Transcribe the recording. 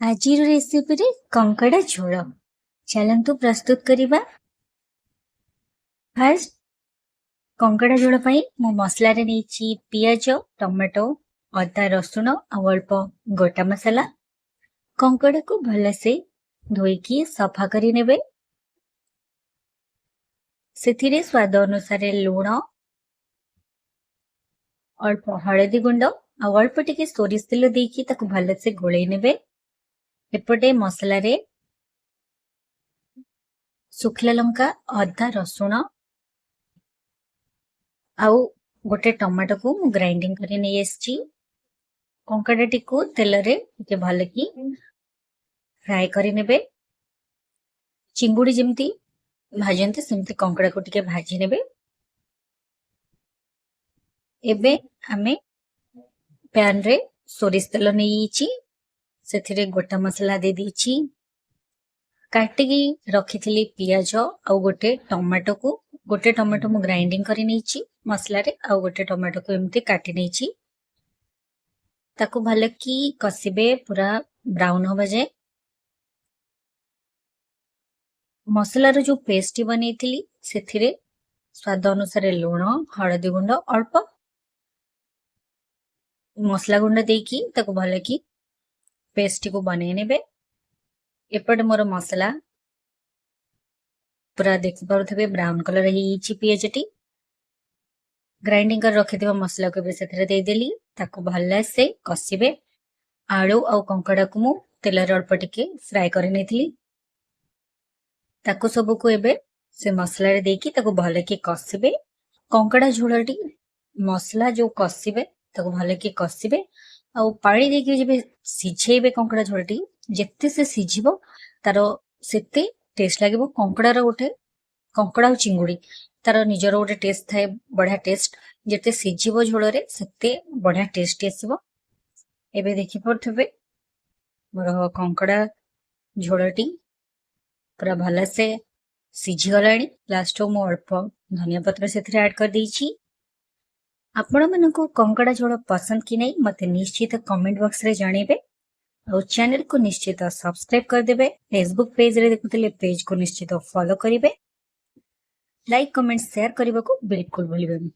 ଆଜିର ରେସିପିରେ କଙ୍କଡ଼ା ଝୋଳ। ଚାଲନ୍ତୁ ପ୍ରସ୍ତୁତ କରିବା। ଫାର୍ଷ୍ଟ କଙ୍କଡ଼ା ଝୋଳ ପାଇଁ ମୁଁ ମସଲାରେ ନେଇଛି ପିଆଜ, ଟମାଟୋ, ଅଦା, ରସୁଣ ଆଉ ଅଳ୍ପ ଗୋଟା ମସଲା। କଙ୍କଡ଼ାକୁ ଭଲସେ ଧୋଇକି ସଫା କରି ନେବେ। ସେଥିରେ ସ୍ୱାଦ ଅନୁସାରେ ଲୁଣ, ଅଳ୍ପ ହଳଦୀ ଗୁଣ୍ଡ ଆଉ ଅଳ୍ପ ଟିକେ ସୋରିଷ ତେଲ ଦେଇକି ତାକୁ ଭଲସେ ଗୋଳେଇ ନେବେ। ଏପଟେ ମସଲାରେ ଶୁଖିଲା ଲଙ୍କା, ଅଦା, ରସୁଣ ଆଉ ଗୋଟେ ଟମାଟୋକୁ ମୁଁ ଗ୍ରାଇଣ୍ଡିଙ୍ଗ କରି ନେଇ ଆସିଛି। କଙ୍କଡ଼ାଟିକୁ ତେଲରେ ଟିକେ ଭଲକି ଫ୍ରାଏ କରି ନେବେ। ଚିଙ୍ଗୁଡ଼ି ଯେମିତି ଭାଜନ୍ତି ସେମିତି କଙ୍କଡ଼ାକୁ ଟିକେ ଭାଜି ନେବେ। ଏବେ ଆମେ ପ୍ୟାନରେ ସୋରିଷ ତେଲ ନେଇଛି, ସେଥିରେ ଗୋଟା ମସଲା ଦେଇ ଦେଇଛି। କାଟିକି ରଖିଥିଲି ପିଆଜ ଆଉ ଗୋଟେ ଟମାଟୋ ମୁଁ ଗ୍ରାଇଣ୍ଡିଙ୍ଗ କରି ନେଇଛି ମସଲାରେ, ଆଉ ଗୋଟେ ଟମାଟୋକୁ ଏମିତି କାଟି ନେଇଛି। ତାକୁ ଭଲକି କଷିବେ ପୁରା ବ୍ରାଉନ ହବା ଯାଏ। ମସଲାର ଯୋଉ ପେଷ୍ଟ ବନେଇଥିଲି ସେଥିରେ ସ୍ୱାଦ ଅନୁସାରେ ଲୁଣ, ହଳଦୀ ଗୁଣ୍ଡ, ଅଳ୍ପ ମସଲା ଗୁଣ୍ଡ ଦେଇକି ତାକୁ ଭଲକି ପେଷ୍ଟଟିକୁ ବନେଇ ନେବେ। ଏପଟେ ମୋର ମସଲା ପୁରା ଦେଖିପାରୁଥିବେ ବ୍ରାଉନ କଲର ହେଇଯାଇଛି ପିଆଜଟି। ଗ୍ରାଇଣ୍ଡିଙ୍ଗ କରି ରଖିଥିବା ମସଲାକୁ ଏବେ ସେଥିରେ ଦେଇଦେଲି। ତାକୁ ଭଲସେ କଷିବେ। ଆଳୁ ଆଉ କଙ୍କଡ଼ାକୁ ମୁଁ ତେଲରେ ଅଳ୍ପ ଟିକେ ଫ୍ରାଏ କରି ନେଇଥିଲି। ତାକୁ ସବୁକୁ ଏବେ ସେ ମସଲାରେ ଦେଇକି ତାକୁ ଭଲକି କଷିବେ। କଙ୍କଡ଼ା ଝୋଳଟି ମସଲା ଯୋଉ କଷିବେ ତାକୁ ଭଲକି କଷିବେ ଆଉ ପାଣି ଦେଇକି ଯେବେ ସିଝେଇବେ କଙ୍କଡ଼ା ଝୋଳଟି, ଯେତେ ସେ ସିଝିବ ତାର ସେତେ ଟେଷ୍ଟ ଲାଗିବ। କଙ୍କଡ଼ା ଆଉ ଚିଙ୍ଗୁଡ଼ି ତାର ନିଜର ଗୋଟେ ଟେଷ୍ଟ ଥାଏ, ବଢିଆ ଟେଷ୍ଟ। ଯେତେ ସିଝିବ ଝୋଳରେ ସେତେ ବଢିଆ ଟେଷ୍ଟ ଆସିବ। ଏବେ ଦେଖିପାରୁଥିବେ ମୋର କଙ୍କଡ଼ା ଝୋଳଟି ପୁରା ଭଲସେ ସିଝିଗଲାଣି। ଲାଷ୍ଟକୁ ମୁଁ ଅଳ୍ପ ଧନିଆ ପତ୍ର ସେଥିରେ ଆଡ୍ କରିଦେଇଛି। ଆପଣମାନଙ୍କୁ କଙ୍କଡ଼ା ଝୋଳ ପସନ୍ଦ କି ନାହିଁ ମତେ ନିଶ୍ଚିତ କମେଣ୍ଟ ବକ୍ସରେ ଜଣେଇବେ। ଆଉ ଚ୍ୟାନେଲକୁ ନିଶ୍ଚିତ ସବସ୍କ୍ରାଇବ କରିଦେବେ। ଫେସବୁକ୍ ପେଜରେ ଦେଖୁଥିଲେ ପେଜକୁ ନିଶ୍ଚିତ ଫଲୋ କରିବେ। ଲାଇକ୍, କମେଣ୍ଟ, ସେୟାର କରିବାକୁ ବିଲକୁଲ ଭୁଲିବେନି।